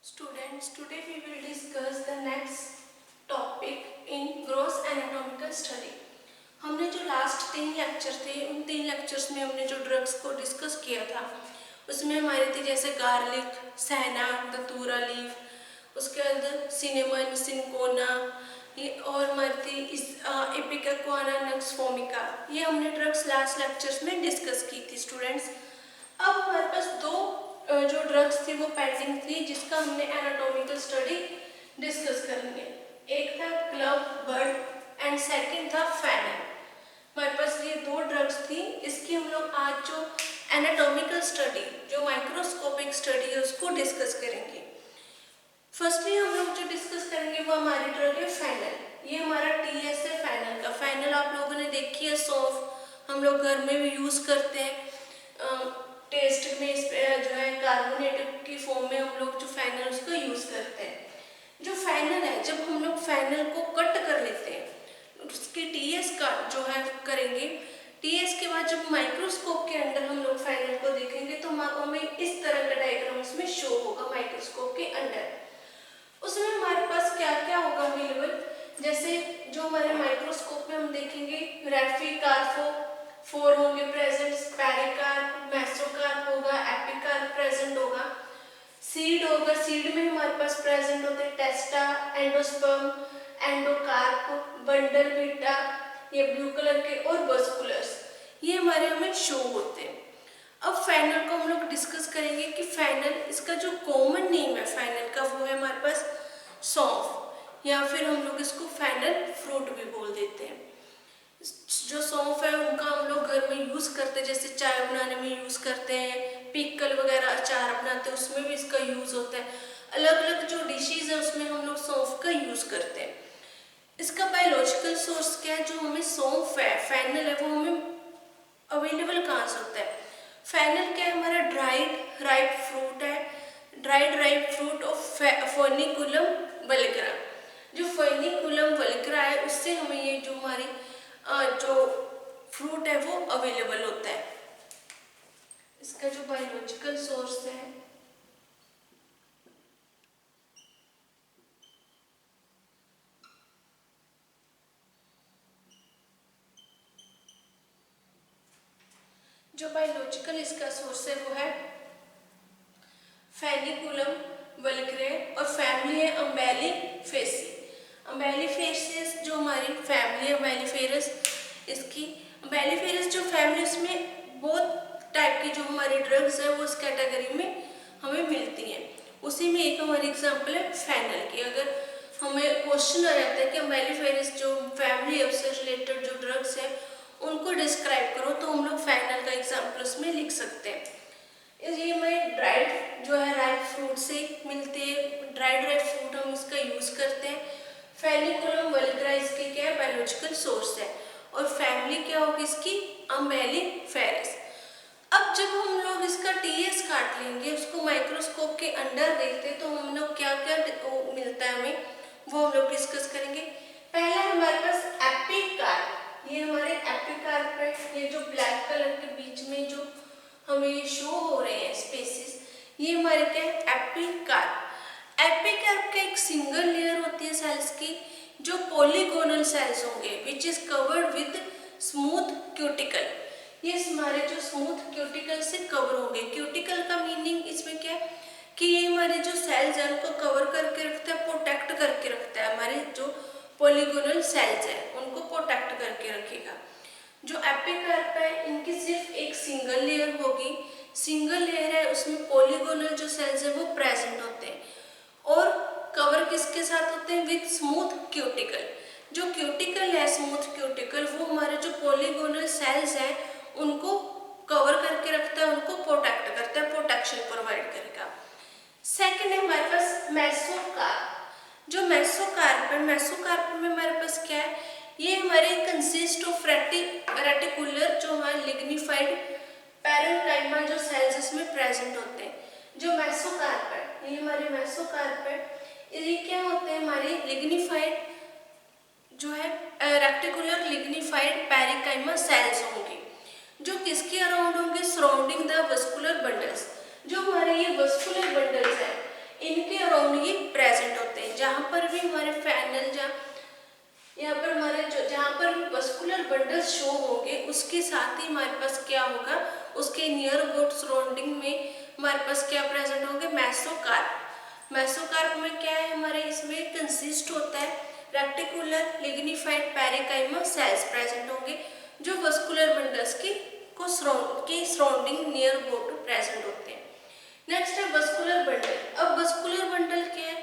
Students, today we will discuss the next topic in gross anatomical study. हमने जो last 3 lecture थे उन 3 lectures में हमने जो ड्रग्स को डिस्कस किया था उसमें हमारी थी जैसे गार्लिक, सहना, दतूरा लीफ, उसके बाद सिनेमन, सिनकोना, ये और हमारी थी इपिकाक्वाना, नक्स फोमिका। ये हमने ड्रग्स लास्ट लेक्चर्स में डिस्कस की थी स्टूडेंट्स। अब हमारे पास दो जो ड्रग्स थी वो पेंडिंग थी जिसका हमने एनाटॉमिकल स्टडी डिस्कस करेंगे। एक था क्लब बर्ड एंड सेकंड था फेनल। हमारे पास ये दो ड्रग्स थी, इसकी हम लोग आज जो एनाटॉमिकल स्टडी जो माइक्रोस्कोपिक स्टडी है उसको डिस्कस करेंगे। फर्स्टली हम लोग जो डिस्कस करेंगे वो हमारी ड्रग है फेनल। ये हमारा टीएस है फेनल का। फेनल आप लोगों ने देखी है, सौंफ हम लोग घर में भी यूज करते हैं। टेस्ट में जो है कार्बोनेटेड की फॉर्म में हम लोग जो फेनल उसको यूज करते हैं। जो फेनल है, जब हम लोग फेनल को कट कर लेते हैं उसके टीएस का जो है करेंगे, टीएस के बाद जब माइक्रोस्कोप के अंदर हम लोग फेनल को देखेंगे तो हमें इस तरह का डायग्राम उसमें शो होगा माइक्रोस्कोप के अंदर। उसमें हमारे पास क्या क्या होगा अवेलेबल, जैसे जो हमारे माइक्रोस्कोप में हम देखेंगे रेफी कार्फो 4 होंगे प्रेजेंट, पेरिकार्प, मेसोकार्प होगा, एपिकार्प प्रेजेंट होगा, सीड होगा, सीड में हमारे पास प्रेजेंट होते हैं टेस्टा, एंडोस्पर्म, एंडोकार्प, बंडल बीटा, ये ब्लू कलर के, और बस्कुलर्स, ये हमारे हमें शो होते हैं। अब फेनल को हम लोग डिस्कस करेंगे कि फेनल, इसका जो कॉमन नेम है फेनल का वो है हमारे पास सौंफ, या फिर हम लोग इसको फेनल फ्रूट भी बोल देते हैं। जो सौंफ है उनका हम लोग घर में यूज करते हैं, जैसे चाय बनाने में यूज करते हैं, पिकल वगैरह अचार बनाते हैं उसमें भी इसका यूज होता है। अलग अलग जो डिशेज है उसमें हम लोग सौंफ का यूज करते हैं। इसका बायोलॉजिकल सोर्स क्या है, जो हमें सौंफ है फेनल है वो हमें अवेलेबल कहाँ से होता है। फेनल क्या है, हमारा ड्राइड राइप फ्रूट है, ड्राइड राइप फ्रूट ऑफ फोर्निकुलम वल्गरा। जो फोर्निकुलम वल्गरा है उससे हमें ये जो हमारी जो फ्रूट है वो अवेलेबल होता है। इसका जो बायोलॉजिकल सोर्स है इसका सोर्स है वो है फेनिकुलम वल्गरे और फैमिली है अम्बेलिफेसी। अम्बेलिफेसिस जो हमारी फैमिली है अम्बेलिफेरस, इसकी अम्बेलिफेरस जो फैमिली उसमें बहुत टाइप की जो हमारी ड्रग्स है वो इस कैटेगरी में हमें मिलती हैं। उसी में एक हमारी एग्जांपल है फेनल की। अगर हमें क्वेश्चन आ जाता है कि अम्बेलिफेरस जो फैमिली है उससे रिलेटेड जो ड्रग्स है उनको डिस्क्राइब करो, तो हम लोग फेनल का एग्जाम्पल उसमें लिख सकते हैं। ये हमें ड्राइड जो है राइप फ्रूट से मिलते हैं, ड्राइड राइप फ्रूट हम इसका यूज करते हैं। फेनिकुलम वल्गरा इसके क्या है बायोलॉजिकल सोर्स है, और फैमिली क्या होगी इसकी अम्बेलिफेरस। अब जब हम लोग इसका टीएस काट लेंगे, उसको माइक्रोस्कोप के अंदर देखते हैं तो हम लोग क्या क्या मिलता है हमें वो हम लोग डिस्कस करेंगे। पहला हमारे पास एपिकार्प, ये हमारे एपिकार्प है, ये जो ब्लैक कलर के बीच में जो हमें शो हो रहे हैं स्पेसिस, ये हमारे क्या है एपिकार्प। एपिकार्प का एक सिंगल लेयर होती है सेल्स की जो पॉलीगोनल सेल्स होंगे which is covered with smooth cuticle. ये हमारे जो स्मूथ क्यूटिकल से कवर होंगे। क्यूटिकल का मीनिंग इसमें क्या है कि ये हमारे जो सेल्स हैं उनको कवर करके रखता है, प्रोटेक्ट करके रखता है। हमारे जो पॉलीगोनल सेल्स हैं उनको प्रोटेक्ट करके रखेगा। जो एपिकार्प है इनकी सिर्फ एक सिंगल लेयर होगी, सिंगल लेयर है उसमें पॉलीगोनल जो सेल्स हैं वो प्रेजेंट होते हैं, और कवर किसके साथ होते हैं विद स्मूथ क्यूटिकल। जो क्यूटिकल है स्मूथ क्यूटिकल वो हमारे जो पॉलीगोनल सेल्स हैं उनको कवर करके रखता है, उनको प्रोटेक्ट करता है, प्रोटेक्शन प्रोवाइड करेगा। सेकेंड है हमारे पास मेसोकार्प। जो मेसोकार्प है, मेसोकार्प में हमारे पास क्या है, ये हमारे कंसिस्ट ऑफ रेटिकुलर जो हमारे लिग्निफाइड पैरेन्काइमा जो सेल्स इसमें प्रेजेंट होते हैं। जो मेसोकार्प है ये हमारे मेसोकार्प है, ये क्या होते हैं हमारे लिग्निफाइड जो है रेक्टिकुलर लिग्निफाइड पैरेन्काइमा सेल्स होंगे जो किसके अराउंड होंगे, सराउंडिंग द वस्कुलर बंडल्स। जो हमारे ये वस्कुलर बंडल्स हैं इनके अराउंड ये प्रेजेंट होते हैं। जहाँ पर भी हमारे फैनल यहाँ पर हमारे जहाँ पर भी वस्कुलर बंडल्स शो होंगे उसके साथ ही हमारे पास क्या होगा, उसके नियर अबाउट सराउंडिंग में हमारे पास क्या प्रेजेंट होंगे, मेसोकार्प। मेसोकार्प में क्या है हमारे, इसमें कंसिस्ट होता है रेक्टिकुलर लिग्निफाइड पैरेकाइमा सेल्स प्रेजेंट होंगे जो वस्कुलर बंडल्स की सराउंडिंग नियर अबाउट प्रेजेंट होते हैं। नेक्स्ट है वस्कुलर बंडल। अब वस्कुलर बंडल क्या है,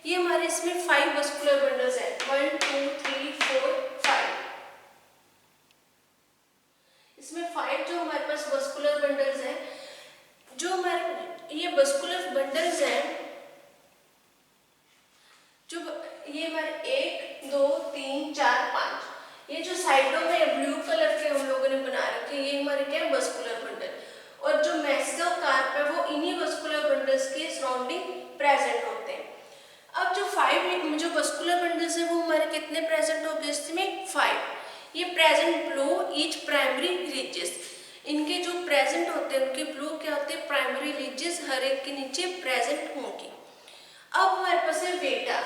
ये हमारे इसमें 5 वस्कुलर बंडल्स है, 1 2 3 4 5। इसमें 5 जो हमारे पास वस्कुलर बंडल्स हैं, जो हमारे ये वस्कुलर बंडल्स हैं, जो ये हमारे 1 2 3 4 5, ये जो साइडों में ब्लू कलर के हम लोगों ने बना रखे हैं, ये हमारे क्या है वस्कुलर बंडल। और जो मेसोकार्प है वो इन्हीं वस्कुलर बंडल्स के सराउंडिंग प्रेजेंट होते हैं। अब जो 5 जो वस्कुलर बंडल्स है वो हमारे कितने प्रेजेंट हो गए, इसमें 5। ये present below each primary ridges, इनके जो प्रेजेंट होते हैं उनके बिलो क्या होते हैं, प्राइमरी रीजेस हर एक के नीचे प्रेजेंट होंगे। अब हमारे पास है वेटा।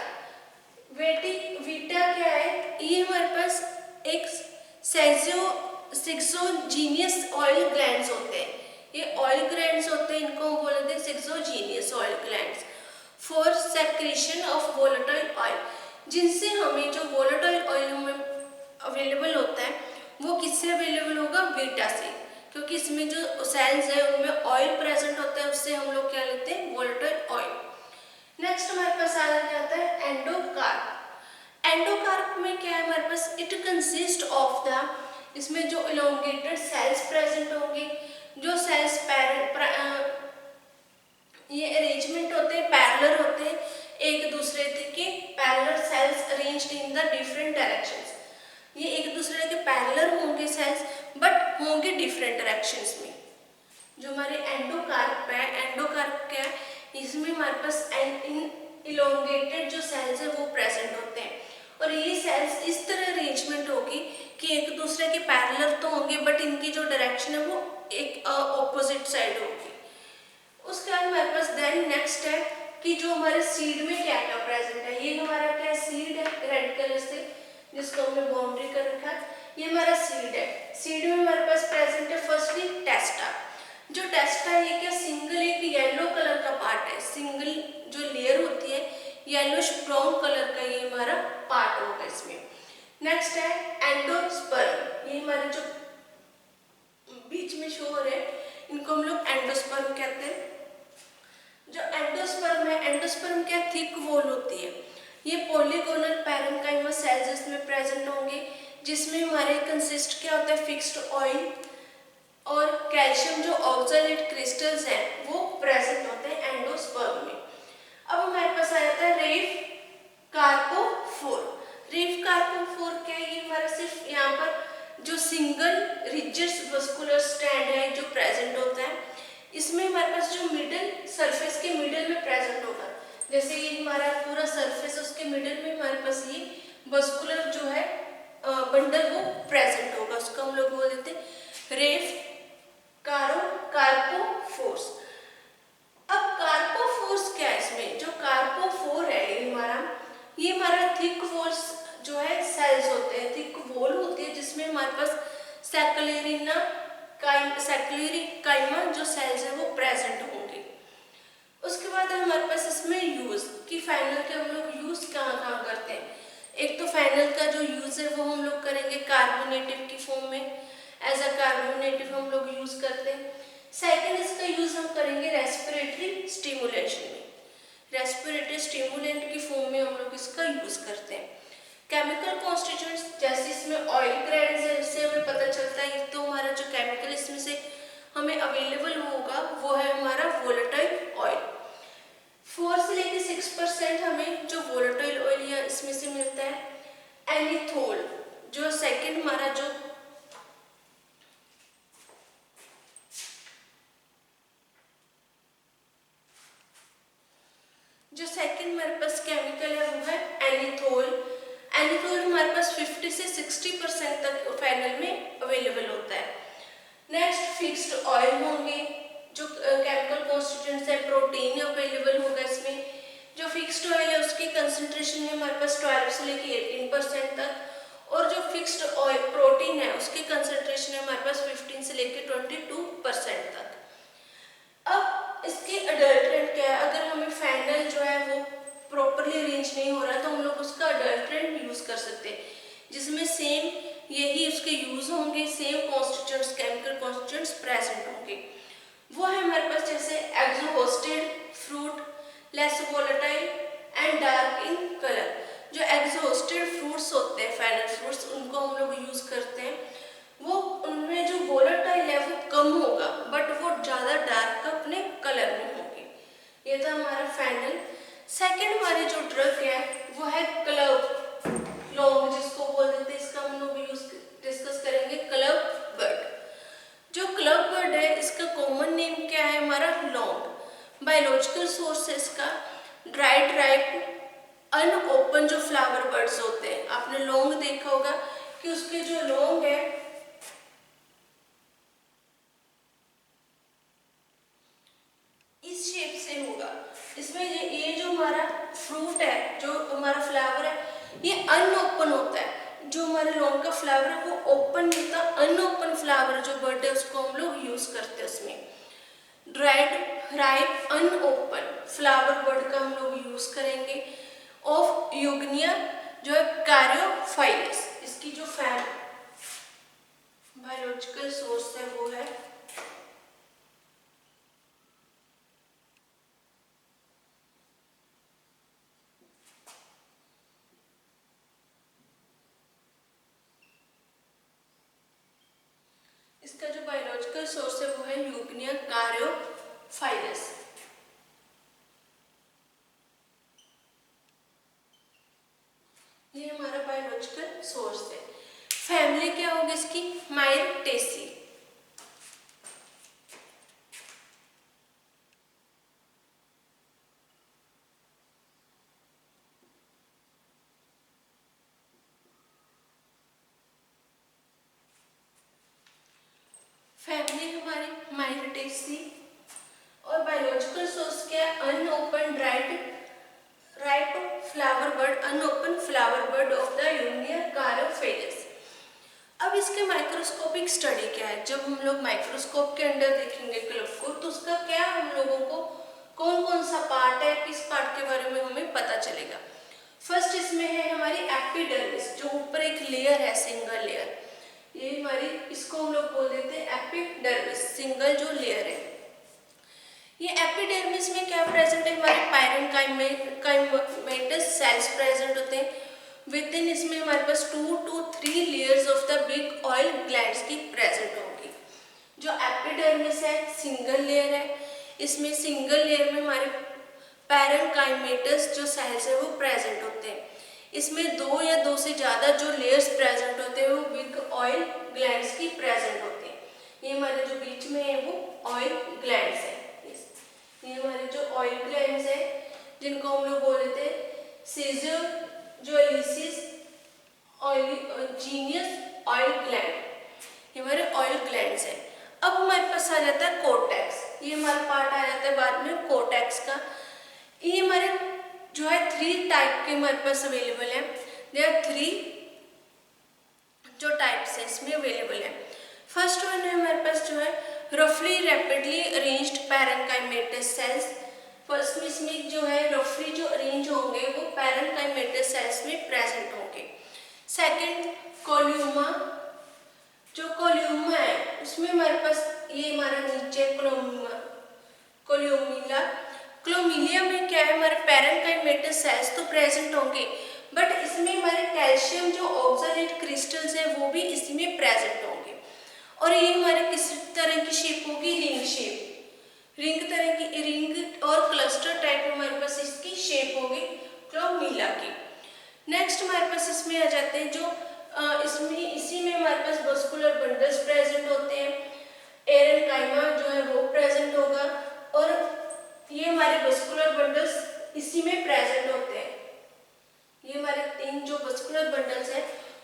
वीटा क्या है, ये हमारे पास एक सिक्सोजीनियस ऑयल ग्लैंड्स होते हैं। ये ऑयल ग्लैंड्स होते हैं, इनको हम बोलते हैं schizogenous oil glands for secretion of volatile oil, जिनसे हमें जो वोलेटाइल ऑयल हमें अवेलेबल होता है वो किससे अवेलेबल होगा, वीटा से, क्योंकि इसमें जो सेल्स है उनमें ऑयल प्रेजेंट होता है, उससे हम लोग क्या लेते हैं, वोलेटाइल ऑयल। नेक्स्ट हमारे पास आ जाता है एंडोकार्प। एंडोकार्प में क्या है हमारे पास, इट कंसिस्ट ऑफ द, इसमें जो इलोंगेटेड सेल्स प्रेजेंट होंगे, जो सेल्स ये अरेंजमेंट होते हैं, पैरेलल होते हैं एक दूसरे के, parallel cells arranged in the different directions. ये एक दूसरे के पैरेलल होंगे सेल्स बट होंगे डिफरेंट डायरेक्शंस में। जो हमारे एंडोकार्प है, एंडोकार्प क्या है, इसमें हमारे पास इलोंगेटेड जो सेल्स है वो प्रेजेंट होते हैं और ये सेल्स इस तरह अरेंजमेंट होगी कि एक दूसरे के पैरेलल तो होंगे बट इनकी जो डायरेक्शन है वो एक ऑपोजिट साइड होगी। उसके बाद हमारे पास देन नेक्स्ट है कि जो हमारे सीड में क्या क्या प्रेजेंट है। ये हमारा क्या सीड है, रेड कलर से जिसको हमने बाउंड्री कर रखा है, ये हमारा सीड है। सीड में हमारे पास प्रेजेंट है फर्स्टली टेस्टा। जो टेस्टा है ये क्या, सिंगल एक येलो कलर का पार्ट है, सिंगल जो लेयर होती है येलोश ब्राउन कलर का, ये हमारा पार्ट होगा इसमें। नेक्स्ट है एंडोस्पर्म। ये हमारे जो बीच में शो हो रहे हैं इनको हम लोग एंडोस्पर्म कहते हैं। जो एंडोस्पर्म है, एंडोस्पर्म क्या थिक वॉल होती है, ये पॉलीगोनल पैरेन्काइमा सेल्स इसमें प्रेजेंट होंगे, जिसमें हमारे कंसिस्ट क्या होता है, फिक्स्ड ऑयल और कैल्शियम जो ऑक्सलेट क्रिस्टल्स हैं वो प्रेजेंट होते हैं एंडोस्पर्म में। अब हमारे पास आ जाता है रेफ कार्पोफोर। रेफ कार्पोफोर क्या है, ये हमारा सिर्फ यहाँ पर जो सिंगल रिजिड वस्कुलर स्टैंड है जो प्रेजेंट होता है, इसमें हमारे पास जो मिडिल सरफेस के मिडिल में प्रेजेंट होगा, जैसे ये हमारा पूरा सरफेस उसके मिडिल में हमारे पास ये वस्कुलर जो है बंडल वो प्रेजेंट होगा, उसको हम लोग बोल देते हैं रेफ कार्पोफोर्स। अब कार्पोफोर्स क्या है, इसमें जो कार्पोफोर है ये हमारा थिक वॉल्स जो है सेल्स होते हैं, थिक वॉल होती है जिसमें हमारे पास सैक्युलेरिकाइमा जो सेल्स है वो प्रेजेंट होंगे। उसके बाद हमारे पास इसमें यूज कि फाइनल के हम लोग यूज कहाँ करते हैं। एक तो फाइनल का जो यूज है वो हम लोग करेंगे कार्बोनेटिव की फॉर्म में, एज अ कार्बोनेटिव हम लोग यूज करते हैं। सेकेंड इसका यूज हम करेंगे रेस्पिरेटरी स्टिमुलेशन में, रेस्पिरेटरी स्टिमुलेंट की फॉर्म में हम लोग इसका यूज करते हैं। केमिकल कॉन्स्टिट्यूएंट्स जैसे इसमें ऑयल ग्रेन्स है, इससे हमें पता चलता है तो हमारा जो केमिकल इसमें से हमें अवेलेबल होगा वो है हमारा वोलेटाइल ऑयल। 4 से लेकर 6% हमें जो वोलेटाइल ऑयल या इसमें से मिलता है। एनिथोल जो सेकंड हमारा जो सेकंड हमारे पास केमिकल है वो है एनिथोल। एनिथोल हमारे पास 50 से 60% तक फाइनल में अवेलेबल होता है। नेक्स्ट फिक्स्ड ऑयल होंगे, जो केमिकल कॉन्स्टिट्यूएंट्स है, प्रोटीन अवेलेबल होगा इसमें, जो फिक्स्ड ऑयल है उसकी कंसंट्रेशन है हमारे पास 12 से लेके 18% तक, और जो फिक्स्ड ऑयल प्रोटीन है उसकी कंसंट्रेशन है हमारे पास 15 से लेके 22% तक। अब इसके अडल्ट्रेंट क्या है, अगर हमें फेनल जो है वो प्रॉपरली अरेंज नहीं हो रहा तो हम लोग उसका अडल्ट्रेंट यूज कर सकते हैं, जिसमें सेम यही उसके यूज होंगे, same constituents, chemical constituents present होंगे। वो है हमारे पास जैसे exhausted fruit, less volatile and dark in colour. जो एक्सोस्टेड फ्रूट्स होते हैं, फेनल फ्रूट्स, उनको हम लोग यूज करते हैं, वो उनमें जो वोलेटाइल है वो कम होगा बट वो ज़्यादा डार्क अपने कलर में होंगे। ये था हमारा फेनल। सेकेंड हमारी जो ड्रग है वो है क्लव लॉन्ग, जिसको बोल देते हैं, इसका हम लोग यूज डिस्कस करेंगे, क्लव बर्ड। जो क्लव बर्ड है इसका कॉमन नेम क्या है हमारा, लॉन्ग। बायोलॉजिकल सोर्स है इसका ड्राइड राइप अनओपन जो फ्लावर बर्ड्स होते हैं। आपने लॉन्ग देखा होगा कि उसके जो लॉन्ग है इस शेप से होगा। इसमें ये जो हमारा फ्रूट है, जो हमारा फ्लावर है, ये अनओपन होता है। जो हमारे लॉन्ग का फ्लावर है वो ओपन नहीं होता, अनओपन फ्लावर जो बर्ड है उसको हम लोग यूज करते हैं उसमें। ड्राइड राइप अनओपन फ्लावर बर्ड का हम लोग यूज करेंगे। ऑफ यूग्निया जो है कैरियोफाइलस, इसकी जो बायोलॉजिकल सोर्स है वो है इसका जो बायोलॉजिकल सोर्स है वो है यूग्निया कैरियोफाइलस। ये हमारा बायोलॉजिकल सोर्स है। फैमिली क्या होगी इसकी, मायरटेसी। फैमिली हमारी मायरटेसी। और बायोलॉजिकल सोर्स क्या है, unopen dried ripe flower bud, unopen flower bud of the Eugenia caryophyllus. अब इसके माइक्रोस्कोपिक स्टडी क्या है, जब हम लोग माइक्रोस्कोप के अंदर देखेंगे क्लब को तो उसका क्या हम लोगों को कौन कौन सा पार्ट है, किस पार्ट के बारे में हमें पता चलेगा। फर्स्ट इसमें है हमारी एपिडर्मिस, जो ऊपर एक लेयर है, सिंगल लेयर, ये हमारी, इसको हम लोग बोल देते हैं एपिडर्मिस, सिंगल जो लेयर है। ये एपिडर्मिस में क्या प्रेजेंट है, हमारे पैरेन्काइमेटस सेल्स प्रेजेंट होते हैं। विद इन इसमें हमारे पास 2 to 3 layers of the big oil glands की प्रेजेंट होगी। जो एपिडर्मिस है सिंगल लेयर है, इसमें सिंगल लेयर में हमारे पैरेन्काइमेटस जो सेल्स है वो प्रेजेंट होते हैं। इसमें 2 या 2 से ज़्यादा जो लेयर्स प्रेजेंट होते हैं वो बिग ऑयल ग्लैंड्स की प्रेजेंट होते हैं। ये हमारे जो बीच में है वो ऑयल ग्लैंड्स है। ये हमारे जो ऑयल ग्लैंड्स है जिनको हम लोग बोल देते हैं सीजर जो एलिसिस जीनियस ऑयल ग्लैंड, ये हमारे ऑयल ग्लैंड्स है। अब हमारे पास आ जाता है कोर्टेक्स, ये हमारा पार्ट आ जाता है बाद में कोर्टेक्स का। ये हमारे जो है 3 टाइप के हमारे पास अवेलेबल है। देयर आर 3 जो टाइप्स है इसमें अवेलेबल है। फर्स्ट वन है हमारे पास जो है रफली rapidly arranged parenchymatous sales. First में इसमें जो है रफली जो अरेंज होंगे वो पैरेन्काइमेटस सेल्स में प्रेजेंट होंगे। सेकंड कोल्यूमा, जो कोल्यूमा है उसमें हमारे पास ये हमारा नीचे कोल्यूमिला, क्लोमिलिया में क्या है हमारे पैरेन्काइमेटस सेल्स तो प्रेजेंट होंगे बट इसमें हमारे कैल्शियम जो ऑक्सलेट क्रिस्टल्स है वो भी इसमें प्रेजेंट होंगे। और ये हमारे किस तरह की शेप होगी, रिंग शेप, रिंग तरह की, रिंग और क्लस्टर टाइप हमारे पास इसकी शेप होगी क्लोमिला की। नेक्स्ट हमारे पास इसमें आ जाते हैं जो इसमें इसी में हमारे पास मस्कुलर बंडल्स प्रेजेंट होते हैं। एरेनकाइमा जो है वो प्रेजेंट होगा और ये हमारे मस्कुलर बंडल्स इसी में प्रेजेंट होते हैं। ये हमारे 3 जो मस्कुलर बंडल्स हैं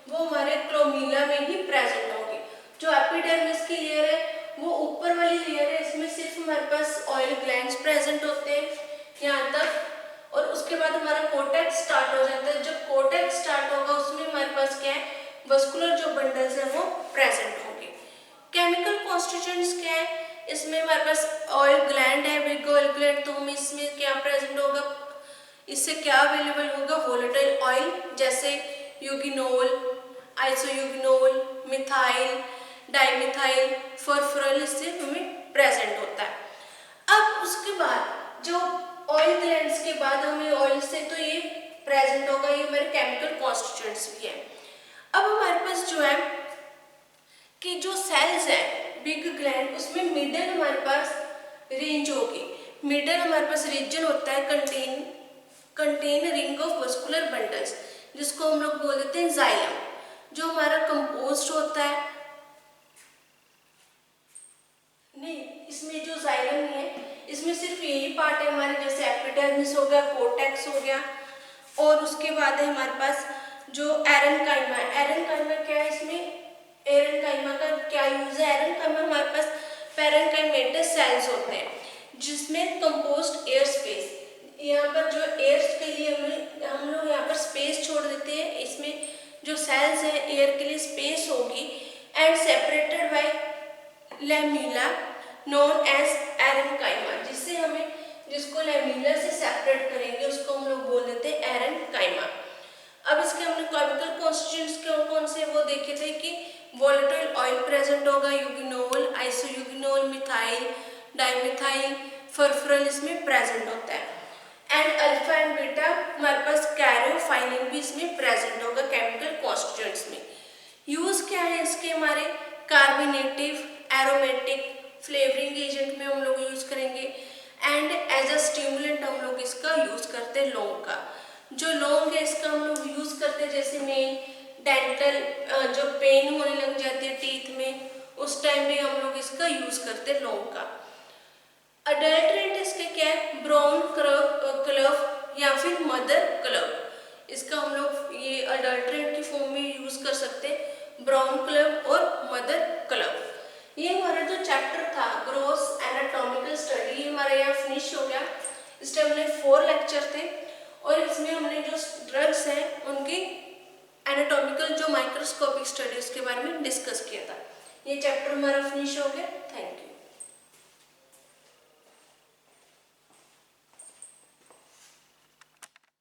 वो हमारे क्लोमिला में ही प्रेजेंट होंगे। जो एपिडर्मिस की लेयर है वो ऊपर वाली लेयर है, इसमें सिर्फ हमारे पास ऑयल ग्लैंड्स प्रेजेंट होते हैं यहाँ तक। और उसके बाद हमारा कोर्टेक्स स्टार्ट हो जाता है। जब कोर्टेक्स स्टार्ट होगा उसमें हमारे पास क्या है, वस्कुलर जो बंडल्स है वो प्रेजेंट होंगे। केमिकल कॉन्स्टिट्यूएंट्स क्या है, इसमें हमारे पास ऑयल ग्लैंड है, बिग ऑयल ग्लैंड, तो हमें इसमें क्या प्रेजेंट होगा, इससे क्या अवेलेबल होगा, वोलेटाइल ऑयल, जैसे यूगिनोल, आइसोयूगिनोल, मिथाइल, डाइमिथाइल, फॉस्फोरल, इससे हमें प्रेजेंट होता है। अब उसके बाद जो ऑयल ग्लैंड्स के बाद हमें ऑयल से तो ये प्रेजेंट होगा, ये हमारे केमिकल कॉन्स्टिट्यूएंट्स भी है। अब हमारे पास जो है कि जो सेल्स है बिग ग्लैंड, उसमें मिडल हमारे पास रेंज होगी। मिडल हमारे पास रीजन होता है contain ring of vascular bundles, जिसको हम लोग बोल देते हैं जाइलम, जो हमारा कंपोज्ड होता है। नहीं, इसमें जो जाइलम नहीं है, इसमें सिर्फ यही पार्ट है हमारे, जैसे एपिडर्मिस हो गया, कोर्टेक्स हो गया, और उसके बाद है हमारे पास जो एरेनकाइमा है। एरेनकाइमा क्या है, इसमें एरेनकाइमा का क्या यूज है, एरेनकाइमा हमारे पास पैरेनकाइमेटस सेल्स होते हैं, जिसमें कंपोज्ड एयर स्पेस, यहाँ पर जो एयर के लिए हम लोग यहाँ पर स्पेस छोड़ देते हैं, इसमें जो सेल्स है एयर के लिए स्पेस होगी, and separated by lamella known as aerenchyma, जिसको लैमेला से सेपरेट करेंगे उसको हम लोग बोल देते हैं एरेनकाइमा। अब इसके हमने केमिकल कॉन्स्टिट्यूएंट्स कौन कौन से वो देखे थे कि वोलेटाइल ऑयल प्रेजेंट होगा, यूगिनोल, आइसोयूगिनोल, मिथाइल, डाइमिथाइल, फॉस्फोरल इसमें प्रेजेंट होता है, एंड अल्फा एंड बीटा हमारे पास कैरोफाइलिन भी इसमें प्रेजेंट होगा केमिकल कॉन्स्टिट्यूएंट्स में। यूज क्या है इसके, हमारे कार्बोनेटिव, एरोमेटिक, फ्लेवरिंग एजेंट में हम लोग यूज करेंगे, एंड एज अ स्टिमुलेंट हम लोग इसका यूज करते हैं लौंग का। जो लौंग है इसका हम लोग यूज करते हैं जैसे में डेंटल जो पेन होने लग जाती है टीथ में, उस टाइम में हम लोग इसका यूज करते हैं लौंग का। अडल्ट्रेंट इसके क्या है, ब्राउन क्लव या फिर मदर क्लव, इसका हम लोग ये अडल्ट्रेंट की फॉर्म में यूज कर सकते हैं, ब्राउन क्लव और मदर क्लव। ये हमारा जो चैप्टर था ग्रोस एनाटॉमिकल स्टडी, ये हमारा यहाँ फिनिश हो गया। इस टाइम में 4 लेक्चर थे, और इसमें हमने जो ड्रग्स हैं उनकी एनाटॉमिकल जो माइक्रोस्कोपिक स्टडी उसके बारे में डिस्कस किया था। ये चैप्टर हमारा फिनिश हो गया। Thank you.